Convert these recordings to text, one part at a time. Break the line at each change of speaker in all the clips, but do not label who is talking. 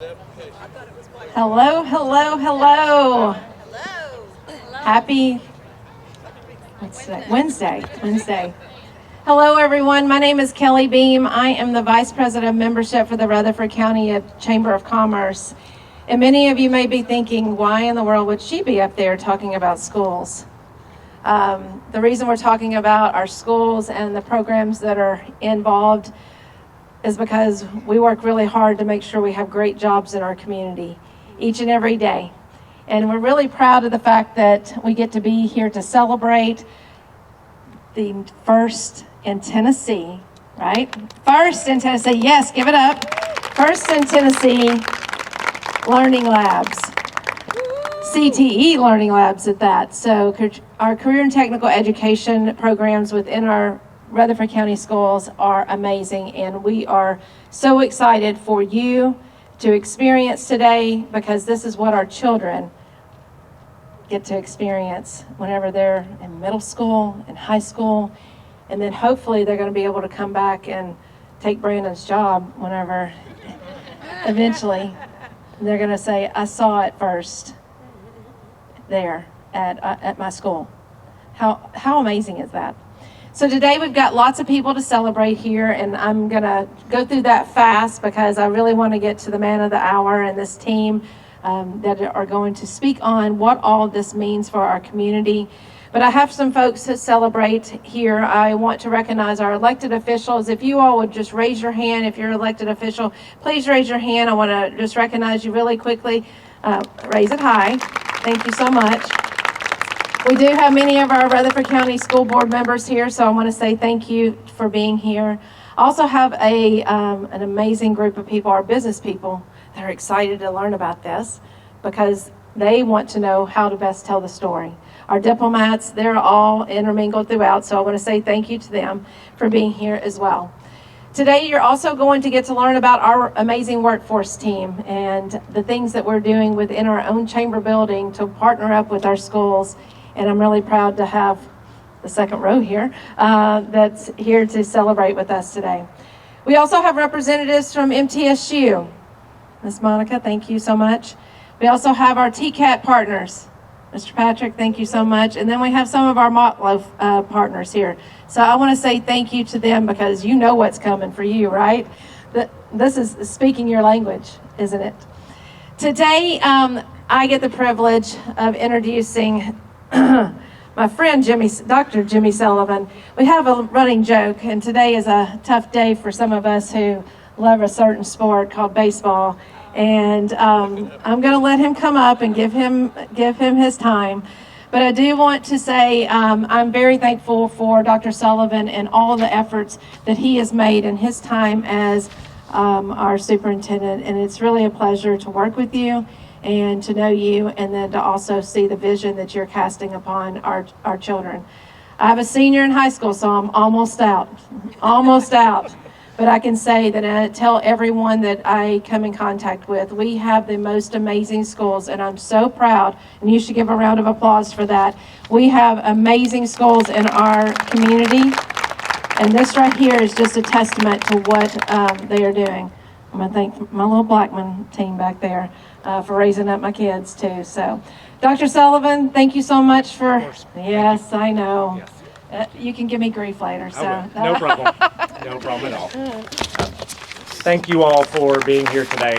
Hello, hello, hello. Happy Wednesday. Hello, everyone. My name is Kelly Beam. I am the Vice President of Membership for the Rutherford County Chamber of Commerce. And many of you may be thinking, why in the world would she be up there talking about schools? The reason we're talking about our schools and the programs that are involved is because we work really hard to make sure we have great jobs in our community each and every day. And we're really proud of the fact that we get to be here to celebrate the first in Tennessee, right? First in Tennessee, yes, give it up. First in Tennessee Learning Labs. CTE Learning Labs at that. So our career and technical education programs within our Rutherford County schools are amazing, and we are so excited for you to experience today, because this is what our children get to experience whenever they're in middle school and high school, and then hopefully they're going to be able to come back and take Brandon's job whenever eventually they're going to say, I saw it first there at my school. How amazing is that? So today we've got lots of people to celebrate here, and I'm going to go through that fast because I really want to get to the man of the hour and this team that are going to speak on what all this means for our community. But I have some folks to celebrate here. I want to recognize our elected officials. If you all would just raise your hand, if you're an elected official, please raise your hand. I want to just recognize you really quickly. Raise it high. Thank you so much. We do have many of our Rutherford County School Board members here, so I want to say thank you for being here. I also have an amazing group of people, our business people, that are excited to learn about this because they want to know how to best tell the story. Our diplomats, they're all intermingled throughout, so I want to say thank you to them for being here as well. Today, you're also going to get to learn about our amazing workforce team and the things that we're doing within our own chamber building to partner up with our schools. And I'm really proud to have the second row here that's here to celebrate with us today. We also have representatives from MTSU. Ms. Monica, thank you so much. We also have our TCAT partners. Mr. Patrick, thank you so much. And then we have some of our Motloaf partners here. So I want to say thank you to them because you know what's coming for you, right? This is speaking your language, isn't it? Today, I get the privilege of introducing my friend Dr. Jimmy Sullivan. We have a running joke, and today is a tough day for some of us who love a certain sport called baseball. And I'm going to let him come up and give him his time. But I do want to say I'm very thankful for Dr. Sullivan and all the efforts that he has made in his time as our superintendent. And it's really a pleasure to work with you and to know you, and then to also see the vision that you're casting upon our children. I have a senior in high school, so I'm almost out. But I can say that I tell everyone that I come in contact with, we have the most amazing schools, and I'm so proud, and you should give a round of applause for that. We have amazing schools in our community, and this right here is just a testament to what they are doing. I'm going to thank my little Blackman team back there for raising up my kids too. So, Dr. Sullivan, thank you so much for. Yes, I know. Yes. You can give me grief later. So
no problem. No problem at all. Thank you all for being here today.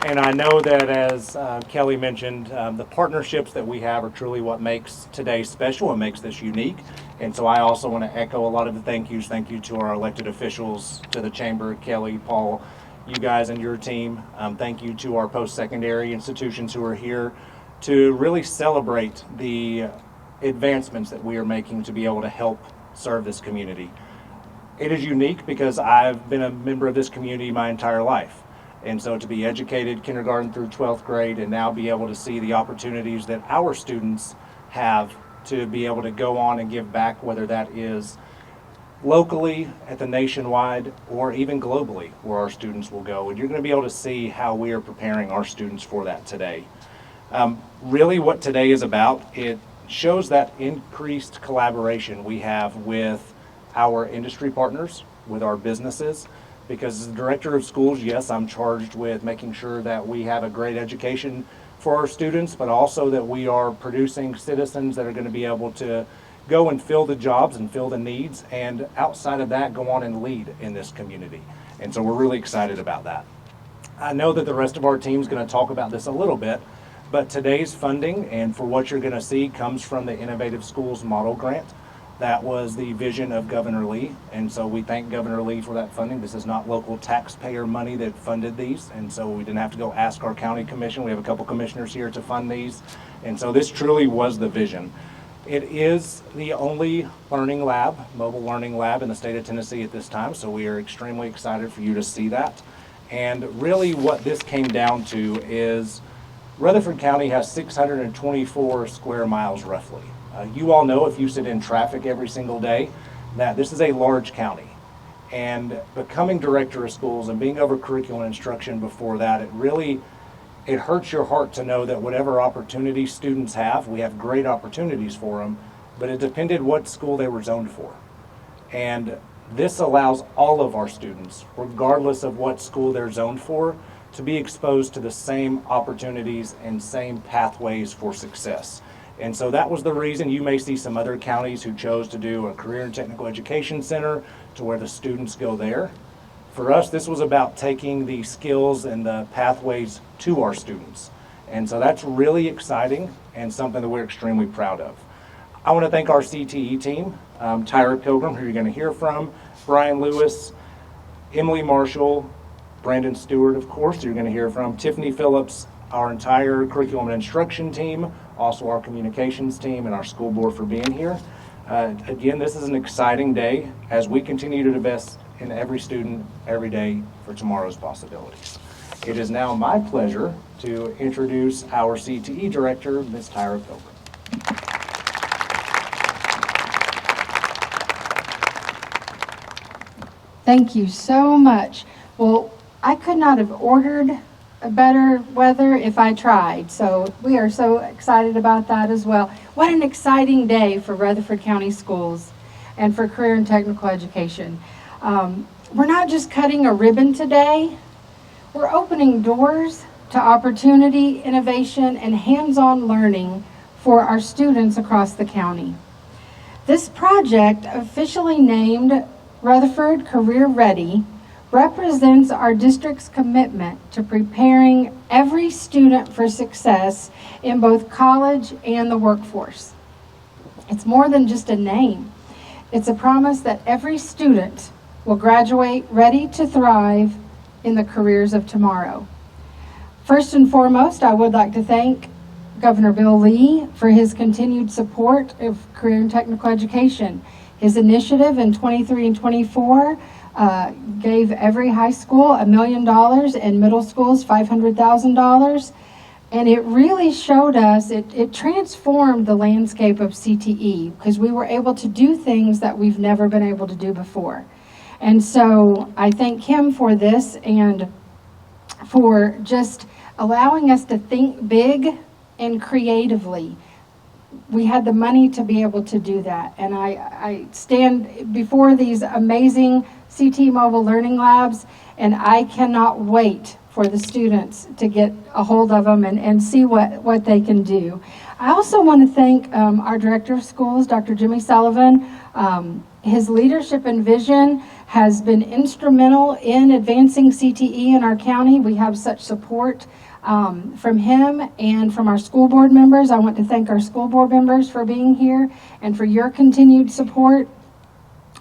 And I know that as Kelly mentioned, the partnerships that we have are truly what makes today special and makes this unique. And so I also want to echo a lot of the thank yous. Thank you to our elected officials, to the chamber, Kelly, Paul, you guys and your team. Thank you to our post-secondary institutions who are here to really celebrate the advancements that we are making to be able to help serve this community. It is unique because I've been a member of this community my entire life. And so to be educated kindergarten through 12th grade and now be able to see the opportunities that our students have to be able to go on and give back, whether that is locally at the nationwide or even globally where our students will go. And you're going to be able to see how we are preparing our students for that today. Really what today is about, it shows that increased collaboration we have with our industry partners, with our businesses, because as the director of schools, yes, I'm charged with making sure that we have a great education for our students, but also that we are producing citizens that are going to be able to go and fill the jobs and fill the needs, and outside of that, go on and lead in this community. And so we're really excited about that. I know that the rest of our team is going to talk about this a little bit, but today's funding and for what you're going to see comes from the Innovative Schools Model Grant. That was the vision of Governor Lee, and so we thank Governor Lee for that funding. This is not local taxpayer money that funded these, and so we didn't have to go ask our county commission. We have a couple commissioners here to fund these, and so this truly was the vision. It is the only learning lab, mobile learning lab in the state of Tennessee at this time, so we are extremely excited for you to see that. And really what this came down to is Rutherford County has 624 square miles roughly. You all know, if you sit in traffic every single day, that this is a large county. And becoming director of schools and being over curriculum instruction before that, it hurts your heart to know that whatever opportunities students have, we have great opportunities for them, but it depended what school they were zoned for. And this allows all of our students, regardless of what school they're zoned for, to be exposed to the same opportunities and same pathways for success. And so that was the reason you may see some other counties who chose to do a career and technical education center to where the students go there. For us, this was about taking the skills and the pathways to our students. And so that's really exciting and something that we're extremely proud of. I want to thank our CTE team, Tyra Pilgrim, who you're going to hear from, Brian Lewis, Emily Marshall, Brandon Stewart, of course, who you're going to hear from, Tiffany Phillips, our entire curriculum and instruction team, also our communications team, and our school board for being here. Again, this is an exciting day as we continue to invest in every student every day for tomorrow's possibilities. It is now my pleasure to introduce our CTE director, Ms. Tyra Pilgrim.
Thank you so much. Well, I could not have ordered a better weather if I tried, so we are so excited about that as well. What an exciting day for Rutherford County Schools and for career and technical education. We're not just cutting a ribbon today, we're opening doors to opportunity, innovation, and hands-on learning for our students across the county. This project, officially named Rutherford Career Ready, represents our district's commitment to preparing every student for success in both college and the workforce. It's more than just a name. It's a promise that every student will graduate ready to thrive in the careers of tomorrow. First and foremost, I would like to thank Governor Bill Lee for his continued support of career and technical education. His initiative in 23 and 24 gave every high school $1 million and middle schools $500,000. And it really showed us, it transformed the landscape of CTE because we were able to do things that we've never been able to do before. And so I thank him for this and for just allowing us to think big and creatively. We had the money to be able to do that. And I stand before these amazing CT Mobile Learning Labs, and I cannot wait for the students to get a hold of them and see what they can do. I also want to thank our Director of Schools, Dr. Jimmy Sullivan. His leadership and vision has been instrumental in advancing CTE in our county. We have such support from him and from our school board members. I want to thank our school board members for being here and for your continued support,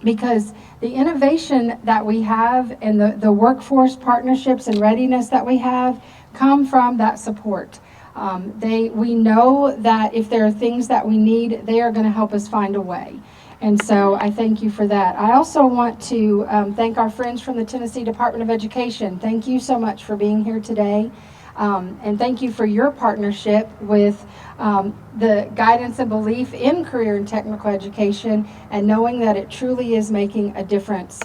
because the innovation that we have and the workforce partnerships and readiness that we have come from that support. We know that if there are things that we need, they are going to help us find a way. And so I thank you for that. I also want to thank our friends from the Tennessee Department of Education. Thank you so much for being here today. And thank you for your partnership with the guidance and belief in career and technical education, and knowing that it truly is making a difference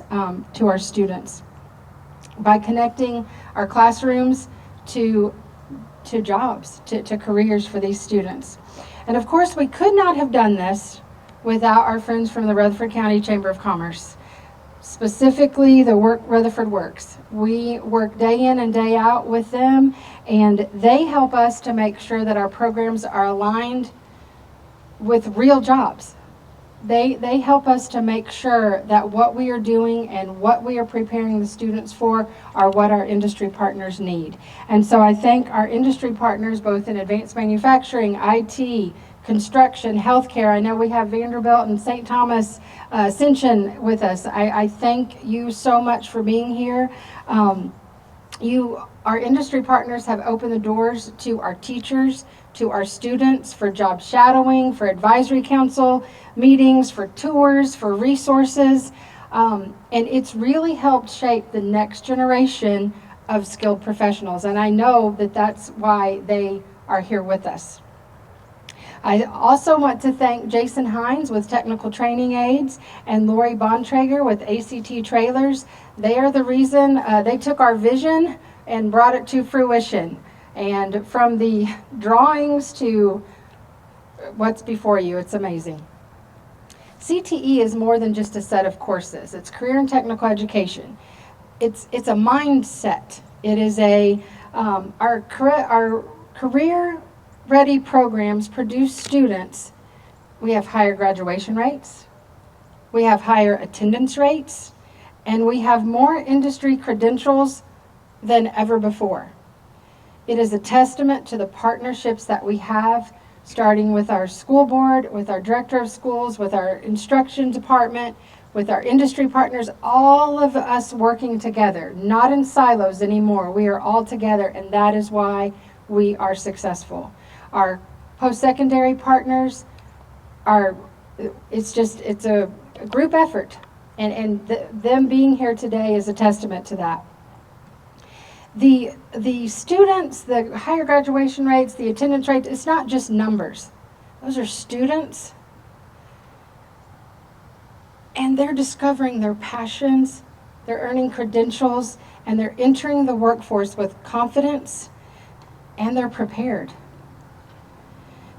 to our students by connecting our classrooms to jobs, to careers for these students. And of course, we could not have done this without our friends from the Rutherford County Chamber of Commerce. specifically the work Rutherford Works. We work day in and day out with them, and they help us to make sure that our programs are aligned with real jobs. They help us to make sure that what we are doing and what we are preparing the students for are what our industry partners need. And so I thank our industry partners both in advanced manufacturing, IT, construction, healthcare. I know we have Vanderbilt and St. Thomas Ascension with us. I thank you so much for being here. Our industry partners have opened the doors to our teachers, to our students for job shadowing, for advisory council meetings, for tours, for resources. And it's really helped shape the next generation of skilled professionals. And I know that that's why they are here with us. I also want to thank Jason Hines with Technical Training Aids and Lori Bontrager with ACT Trailers. They are the reason they took our vision and brought it to fruition. And from the drawings to what's before you, it's amazing. CTE is more than just a set of courses. It's career and technical education. It's a mindset. It is our career ready programs produce students. We have higher graduation rates, we have higher attendance rates, and we have more industry credentials than ever before. It is a testament to the partnerships that we have, starting with our school board, with our director of schools, with our instruction department, with our industry partners, all of us working together, not in silos anymore. We are all together, and that is why we are successful. Our post-secondary partners it's a group effort, and them being here today is a testament to that. The students, the higher graduation rates, the attendance rates, it's not just numbers. Those are students, and they're discovering their passions, they're earning credentials, and they're entering the workforce with confidence, and they're prepared.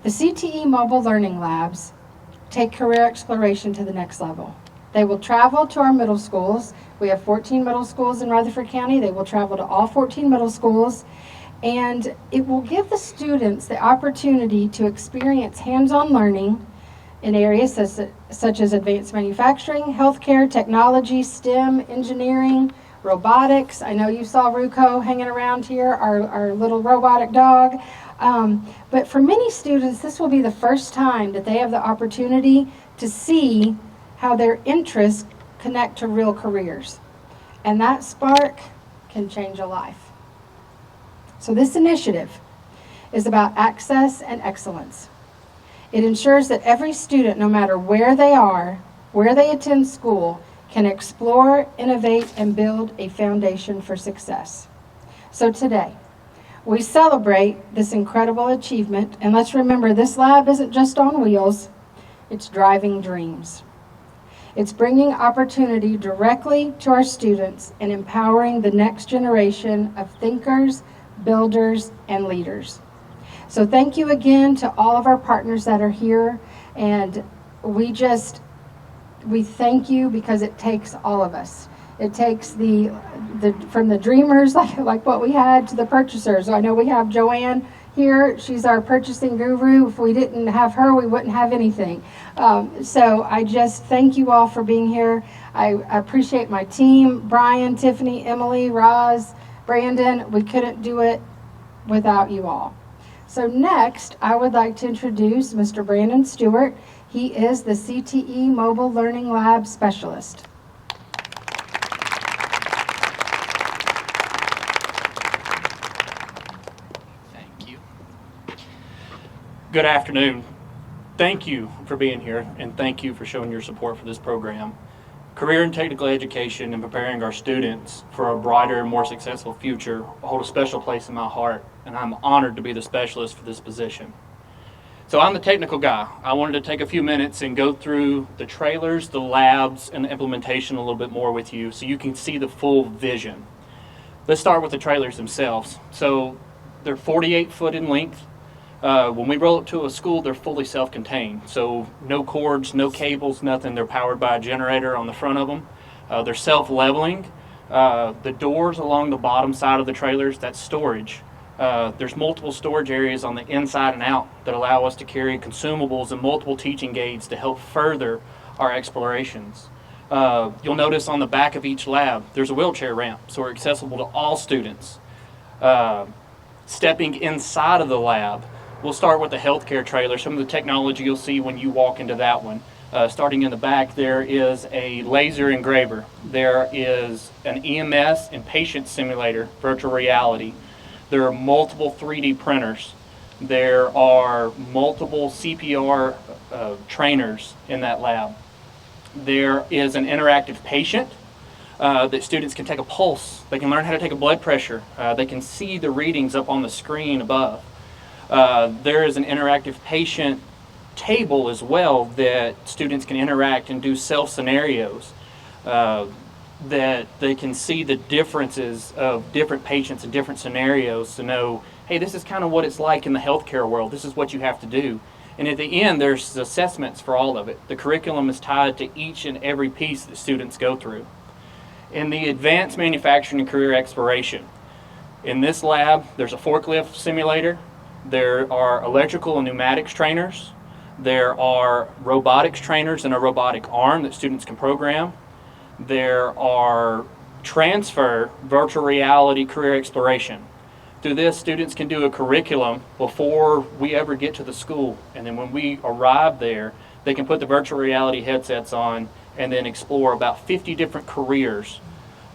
The CTE Mobile Learning Labs take career exploration to the next level. They will travel to our middle schools. We have 14 middle schools in Rutherford County. They will travel to all 14 middle schools, and it will give the students the opportunity to experience hands-on learning in areas such as advanced manufacturing, healthcare, technology, STEM, engineering, robotics. I know you saw Ruko hanging around here, our little robotic dog. But for many students, this will be the first time that they have the opportunity to see how their interests connect to real careers. And that spark can change a life. So this initiative is about access and excellence. It ensures that every student, no matter where they are, where they attend school, can explore, innovate, and build a foundation for success. So today, we celebrate this incredible achievement, and let's remember this lab isn't just on wheels, it's driving dreams. It's bringing opportunity directly to our students and empowering the next generation of thinkers, builders, and leaders. So thank you again to all of our partners that are here, and we thank you because it takes all of us. It takes from the dreamers like what we had to the purchasers. I know we have Joanne here. She's our purchasing guru. If we didn't have her, we wouldn't have anything. So I just thank you all for being here. I appreciate my team, Brian, Tiffany, Emily, Roz, Brandon. We couldn't do it without you all. So next, I would like to introduce Mr. Brandon Stewart. He is the CTE Mobile Learning Lab Specialist.
Thank you. Good afternoon. Thank you for being here, and thank you for showing your support for this program. Career and technical education and preparing our students for a brighter and more successful future hold a special place in my heart, and I'm honored to be the specialist for this position. So I'm the technical guy. I wanted to take a few minutes and go through the trailers, the labs, and the implementation a little bit more with you so you can see the full vision. Let's start with the trailers themselves. So they're 48 foot in length. When we roll up to a school, they're fully self-contained. So no cords, no cables, nothing. They're powered by a generator on the front of them. They're self-leveling. The doors along the bottom side of the trailers, that's storage. There's multiple storage areas on the inside and out that allow us to carry consumables and multiple teaching aids to help further our explorations. You'll notice on the back of each lab, there's a wheelchair ramp, so we're accessible to all students. Stepping inside of the lab, we'll start with the healthcare trailer. Some of the technology you'll see when you walk into that one. Starting in the back, there is a laser engraver. There is an EMS and patient simulator, virtual reality. There are multiple 3D printers. There are multiple CPR trainers in that lab. There is an interactive patient that students can take a pulse. They can learn how to take a blood pressure. They can see the readings up on the screen above. There is an interactive patient table as well that students can interact and do self-scenarios that they can see the differences of different patients and different scenarios to know, hey, this is kind of what it's like in the healthcare world. This is what you have to do. And at the end, there's assessments for all of it. The curriculum is tied to each and every piece that students go through. In the advanced manufacturing and career exploration, in this lab, there's a forklift simulator. There are electrical and pneumatics trainers. There are robotics trainers and a robotic arm that students can program. There are transfer virtual reality career exploration. Through this, students can do a curriculum before we ever get to the school. And then when we arrive there, they can put the virtual reality headsets on and then explore about 50 different careers.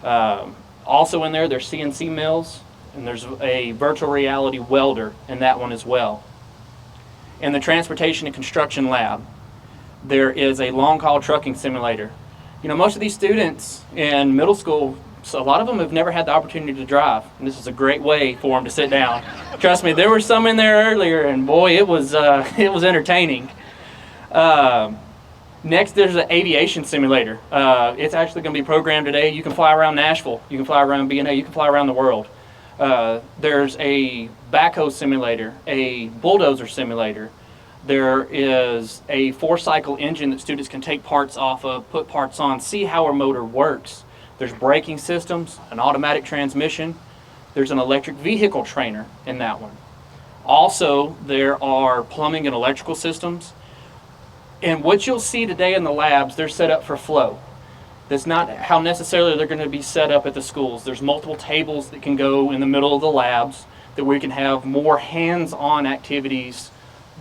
Also in there, there's CNC mills, and there's a virtual reality welder in that one as well. In the transportation and construction lab, there is a long-haul trucking simulator. You know, most of these students in middle school, so a lot of them have never had the opportunity to drive, and this is a great way for them to sit down. Trust me, there were some in there earlier, and boy, it was entertaining. Next, there's an aviation simulator. It's actually going to be programmed today. You can fly around Nashville, you can fly around B&A, you can fly around the world. There's a backhoe simulator, a bulldozer simulator. There is a 4-cycle engine that students can take parts off of, put parts on, see how a motor works. There's braking systems, an automatic transmission. There's an electric vehicle trainer in that one. Also, there are plumbing and electrical systems. And what you'll see today in the labs, they're set up for flow. That's not how necessarily they're going to be set up at the schools. There's multiple tables that can go in the middle of the labs that we can have more hands-on activities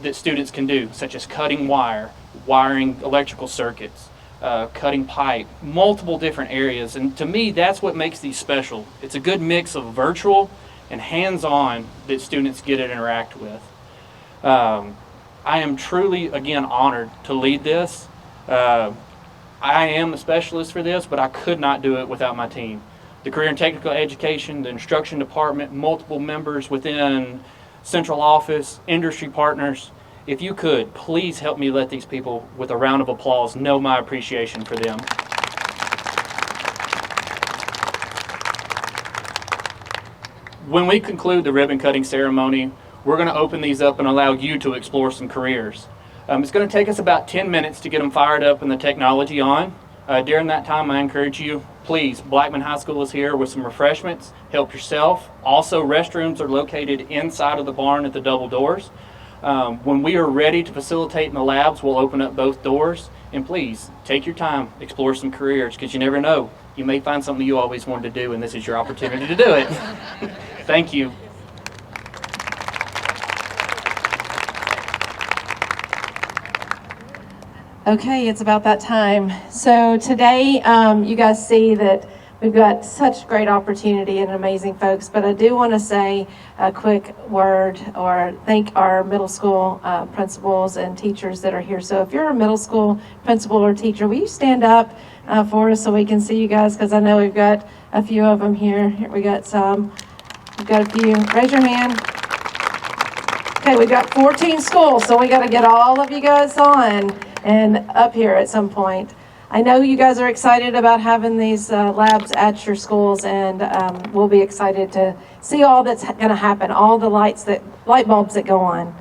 that students can do, such as cutting wire, wiring electrical circuits, cutting pipe, multiple different areas. And to me, that's what makes these special. It's a good mix of virtual and hands-on that students get to interact with. I am truly, again, honored to lead this. I am the specialist for this, but I could not do it without my team. The Career and Technical Education, the Instruction Department, multiple members within central office, industry partners. If you could, please help me let these people, with a round of applause, know my appreciation for them. When we conclude the ribbon cutting ceremony, we're going to open these up and allow you to explore some careers. It's going to take us about 10 minutes to get them fired up and the technology on. During that time, I encourage you, please, Blackman High School is here with some refreshments. Help yourself. Also, restrooms are located inside of the barn at the double doors. When we are ready to facilitate in the labs, we'll open up both doors. And please, take your time, explore some careers, because you never know. You may find something you always wanted to do, and this is your opportunity to do it. Thank you.
Okay, it's about that time. So today, you guys see that we've got such great opportunity and amazing folks, but I do want to say a quick word or thank our middle school principals and teachers that are here. So if you're a middle school principal or teacher, will you stand up for us so we can see you guys? Because I know we've got a few of them here. Here we got some. We've got a few. Raise your hand. Okay, we've got 14 schools, so we got to get all of you guys on and up here at some point. I know you guys are excited about having these labs at your schools, and we'll be excited to see all that's going to happen, all the light bulbs that go on.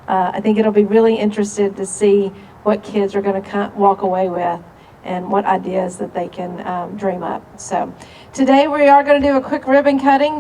I think it'll be really interesting to see what kids are going to walk away with. and what ideas that they can dream up. So today we are going to do a quick ribbon cutting.